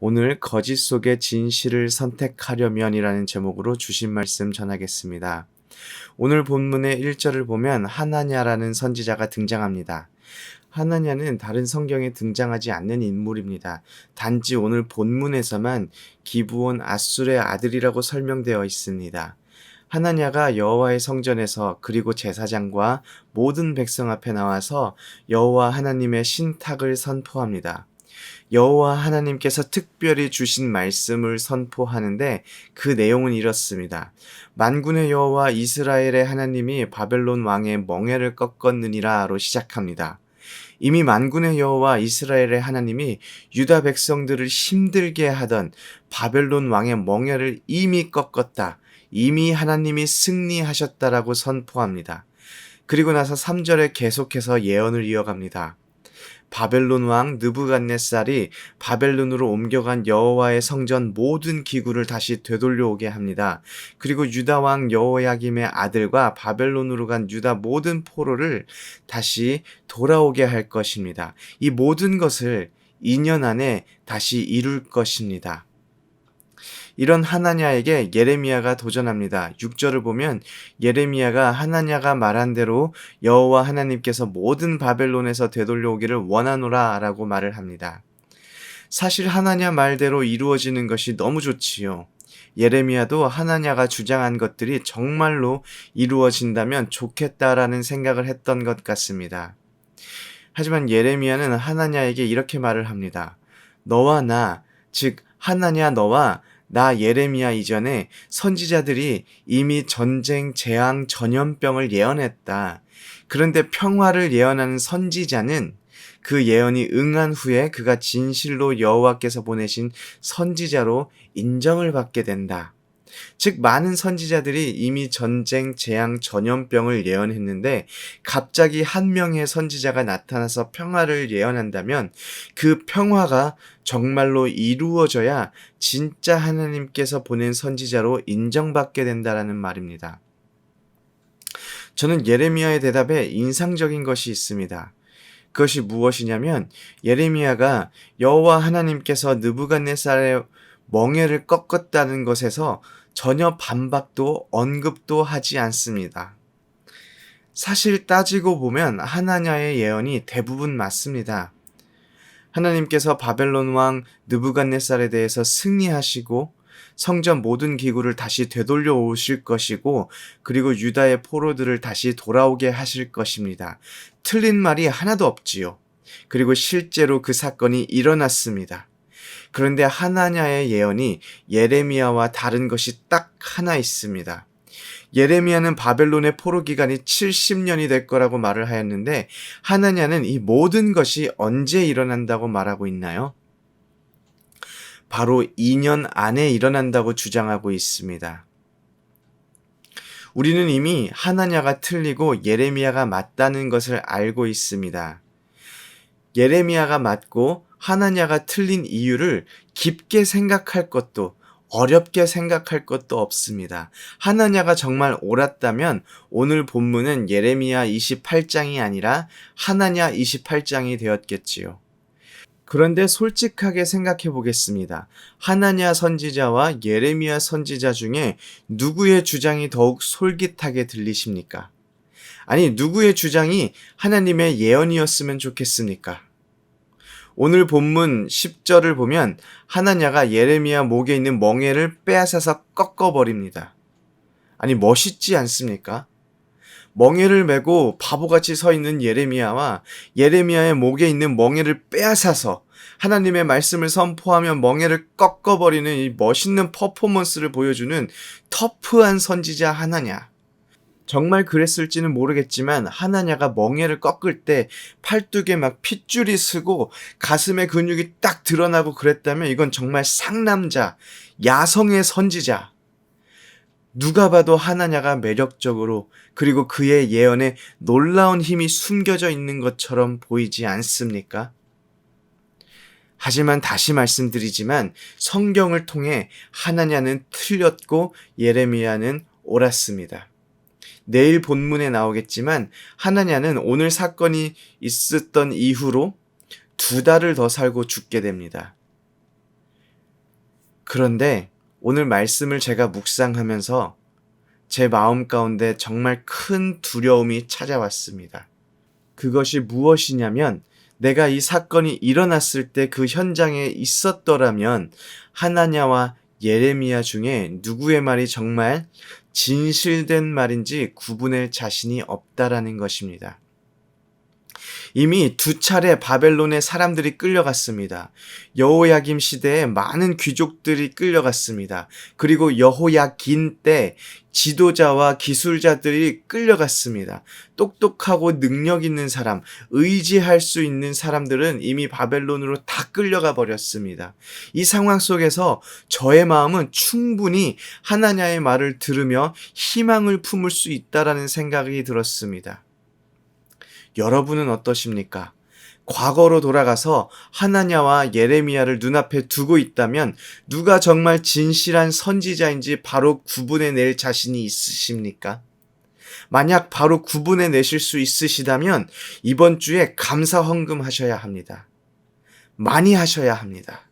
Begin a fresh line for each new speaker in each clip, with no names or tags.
오늘 거짓 속의 진실을 선택하려면이라는 제목으로 주신 말씀 전하겠습니다. 오늘 본문의 1절을 보면 하나냐라는 선지자가 등장합니다. 하나냐는 다른 성경에 등장하지 않는 인물입니다. 단지 오늘 본문에서만 기브온 앗술의 아들이라고 설명되어 있습니다. 하나냐가 여호와의 성전에서 그리고 제사장과 모든 백성 앞에 나와서 여호와 하나님의 신탁을 선포합니다. 여호와 하나님께서 특별히 주신 말씀을 선포하는데 그 내용은 이렇습니다. 만군의 여호와 이스라엘의 하나님이 바벨론 왕의 멍에를 꺾었느니라로 시작합니다. 이미 만군의 여호와 이스라엘의 하나님이 유다 백성들을 힘들게 하던 바벨론 왕의 멍에를 이미 꺾었다. 이미 하나님이 승리하셨다라고 선포합니다. 그리고 나서 3절에 계속해서 예언을 이어갑니다. 바벨론 왕 느부갓네살이 바벨론으로 옮겨간 여호와의 성전 모든 기구를 다시 되돌려오게 합니다. 그리고 유다 왕 여호야김의 아들과 바벨론으로 간 유다 모든 포로를 다시 돌아오게 할 것입니다. 이 모든 것을 2년 안에 다시 이룰 것입니다. 이런 하나냐에게 예레미야가 도전합니다. 6절을 보면 예레미야가 하나냐가 말한 대로 여호와 하나님께서 모든 바벨론에서 되돌려오기를 원하노라 라고 말을 합니다. 사실 하나냐 말대로 이루어지는 것이 너무 좋지요. 예레미야도 하나냐가 주장한 것들이 정말로 이루어진다면 좋겠다라는 생각을 했던 것 같습니다. 하지만 예레미야는 하나냐에게 이렇게 말을 합니다. 너와 나, 즉 하나냐 너와 나 예레미야 이전에 선지자들이 이미 전쟁, 재앙, 전염병을 예언했다. 그런데 평화를 예언하는 선지자는 그 예언이 응한 후에 그가 진실로 여호와께서 보내신 선지자로 인정을 받게 된다. 즉 많은 선지자들이 이미 전쟁, 재앙, 전염병을 예언했는데 갑자기 한 명의 선지자가 나타나서 평화를 예언한다면 그 평화가 정말로 이루어져야 진짜 하나님께서 보낸 선지자로 인정받게 된다라는 말입니다. 저는 예레미야의 대답에 인상적인 것이 있습니다. 그것이 무엇이냐면 예레미야가 여호와 하나님께서 느부갓네살의 멍에를 꺾었다는 것에서 전혀 반박도 언급도 하지 않습니다. 사실 따지고 보면 하나냐의 예언이 대부분 맞습니다. 하나님께서 바벨론 왕 느부갓네살에 대해서 승리하시고 성전 모든 기구를 다시 되돌려 오실 것이고 그리고 유다의 포로들을 다시 돌아오게 하실 것입니다. 틀린 말이 하나도 없지요. 그리고 실제로 그 사건이 일어났습니다. 그런데 하나냐의 예언이 예레미야와 다른 것이 딱 하나 있습니다. 예레미야는 바벨론의 포로 기간이 70년이 될 거라고 말을 하였는데 하나냐는 이 모든 것이 언제 일어난다고 말하고 있나요? 바로 2년 안에 일어난다고 주장하고 있습니다. 우리는 이미 하나냐가 틀리고 예레미야가 맞다는 것을 알고 있습니다. 예레미야가 맞고 하나냐가 틀린 이유를 깊게 생각할 것도 어렵게 생각할 것도 없습니다. 하나냐가 정말 옳았다면 오늘 본문은 예레미야 28장이 아니라 하나냐 28장이 되었겠지요. 그런데 솔직하게 생각해 보겠습니다. 하나냐 선지자와 예레미야 선지자 중에 누구의 주장이 더욱 솔깃하게 들리십니까? 아니, 누구의 주장이 하나님의 예언이었으면 좋겠습니까? 오늘 본문 10절을 보면 하나냐가 예레미야 목에 있는 멍에를 빼앗아서 꺾어버립니다. 아니, 멋있지 않습니까? 멍에를 메고 바보같이 서 있는 예레미야와 예레미야의 목에 있는 멍에를 빼앗아서 하나님의 말씀을 선포하며 멍에를 꺾어버리는 이 멋있는 퍼포먼스를 보여주는 터프한 선지자 하나냐. 정말 그랬을지는 모르겠지만 하나냐가 멍에를 꺾을 때 팔뚝에 막 핏줄이 쓰고 가슴에 근육이 딱 드러나고 그랬다면 이건 정말 상남자, 야성의 선지자. 누가 봐도 하나냐가 매력적으로 그리고 그의 예언에 놀라운 힘이 숨겨져 있는 것처럼 보이지 않습니까? 하지만 다시 말씀드리지만 성경을 통해 하나냐는 틀렸고 예레미야는 옳았습니다. 내일 본문에 나오겠지만 하나냐는 오늘 사건이 있었던 이후로 2달을 더 살고 죽게 됩니다. 그런데 오늘 말씀을 제가 묵상하면서 제 마음 가운데 정말 큰 두려움이 찾아왔습니다. 그것이 무엇이냐면 내가 이 사건이 일어났을 때 그 현장에 있었더라면 하나냐와 예레미야 중에 누구의 말이 정말 진실된 말인지 구분할 자신이 없다라는 것입니다. 이미 두 차례 바벨론에 사람들이 끌려갔습니다. 여호야김 시대에 많은 귀족들이 끌려갔습니다. 그리고 여호야긴 때 지도자와 기술자들이 끌려갔습니다. 똑똑하고 능력 있는 사람, 의지할 수 있는 사람들은 이미 바벨론으로 다 끌려가 버렸습니다. 이 상황 속에서 저의 마음은 충분히 하나냐의 말을 들으며 희망을 품을 수 있다라는 생각이 들었습니다. 여러분은 어떠십니까? 과거로 돌아가서 하나냐와 예레미야를 눈앞에 두고 있다면 누가 정말 진실한 선지자인지 바로 구분해 낼 자신이 있으십니까? 만약 바로 구분해 내실 수 있으시다면 이번 주에 감사 헌금하셔야 합니다. 많이 하셔야 합니다.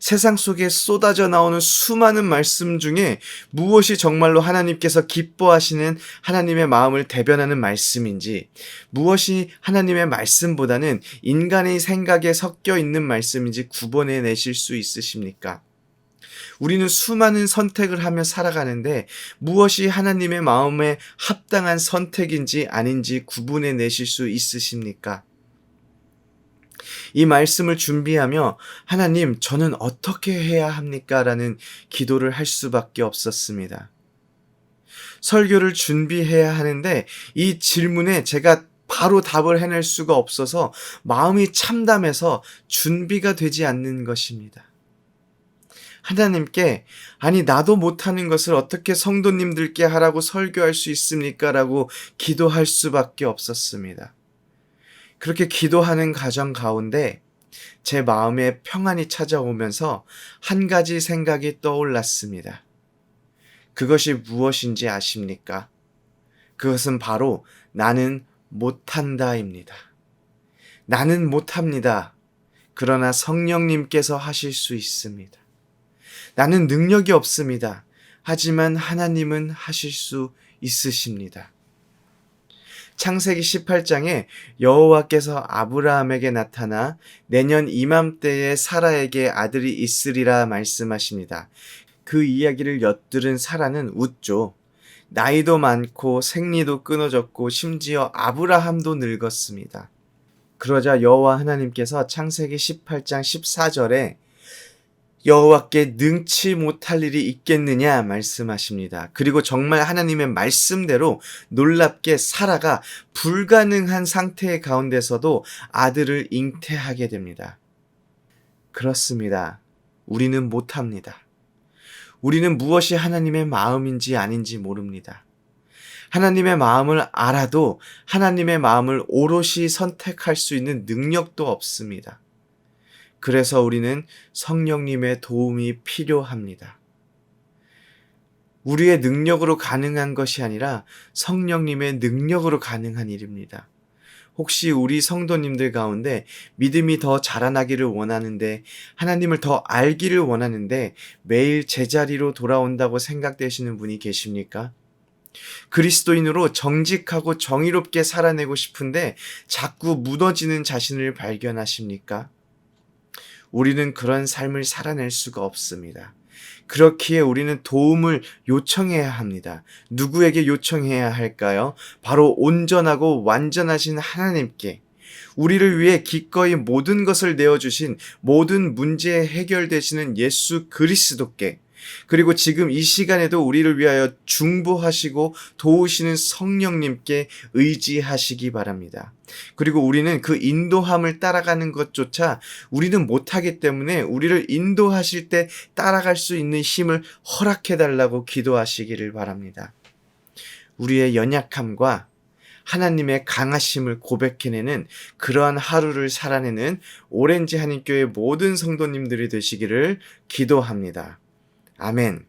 세상 속에 쏟아져 나오는 수많은 말씀 중에 무엇이 정말로 하나님께서 기뻐하시는 하나님의 마음을 대변하는 말씀인지, 무엇이 하나님의 말씀보다는 인간의 생각에 섞여 있는 말씀인지 구분해 내실 수 있으십니까? 우리는 수많은 선택을 하며 살아가는데 무엇이 하나님의 마음에 합당한 선택인지 아닌지 구분해 내실 수 있으십니까? 이 말씀을 준비하며 하나님, 저는 어떻게 해야 합니까? 라는 기도를 할 수밖에 없었습니다. 설교를 준비해야 하는데 이 질문에 제가 바로 답을 해낼 수가 없어서 마음이 참담해서 준비가 되지 않는 것입니다. 하나님께 아니 나도 못하는 것을 어떻게 성도님들께 하라고 설교할 수 있습니까? 라고 기도할 수밖에 없었습니다. 그렇게 기도하는 과정 가운데 제 마음에 평안이 찾아오면서 한 가지 생각이 떠올랐습니다. 그것이 무엇인지 아십니까? 그것은 바로 나는 못한다입니다. 나는 못합니다. 그러나 성령님께서 하실 수 있습니다. 나는 능력이 없습니다. 하지만 하나님은 하실 수 있으십니다. 창세기 18장에 여호와께서 아브라함에게 나타나 내년 이맘때에 사라에게 아들이 있으리라 말씀하십니다. 그 이야기를 엿들은 사라는 웃죠. 나이도 많고 생리도 끊어졌고 심지어 아브라함도 늙었습니다. 그러자 여호와 하나님께서 창세기 18장 14절에 여호와께 능치 못할 일이 있겠느냐 말씀하십니다. 그리고 정말 하나님의 말씀대로 놀랍게 사라가 불가능한 상태 가운데서도 아들을 잉태하게 됩니다. 그렇습니다. 우리는 못합니다. 우리는 무엇이 하나님의 마음인지 아닌지 모릅니다. 하나님의 마음을 알아도 하나님의 마음을 오롯이 선택할 수 있는 능력도 없습니다. 그래서 우리는 성령님의 도움이 필요합니다. 우리의 능력으로 가능한 것이 아니라 성령님의 능력으로 가능한 일입니다. 혹시 우리 성도님들 가운데 믿음이 더 자라나기를 원하는데 하나님을 더 알기를 원하는데 매일 제자리로 돌아온다고 생각되시는 분이 계십니까? 그리스도인으로 정직하고 정의롭게 살아내고 싶은데 자꾸 무너지는 자신을 발견하십니까? 우리는 그런 삶을 살아낼 수가 없습니다. 그렇기에 우리는 도움을 요청해야 합니다. 누구에게 요청해야 할까요? 바로 온전하고 완전하신 하나님께, 우리를 위해 기꺼이 모든 것을 내어주신 모든 문제 해결되시는 예수 그리스도께, 그리고 지금 이 시간에도 우리를 위하여 중보하시고 도우시는 성령님께 의지하시기 바랍니다. 그리고 우리는 그 인도함을 따라가는 것조차 우리는 못하기 때문에 우리를 인도하실 때 따라갈 수 있는 힘을 허락해달라고 기도하시기를 바랍니다. 우리의 연약함과 하나님의 강하심을 고백해내는 그러한 하루를 살아내는 오렌지 한인교회 모든 성도님들이 되시기를 기도합니다. 아멘.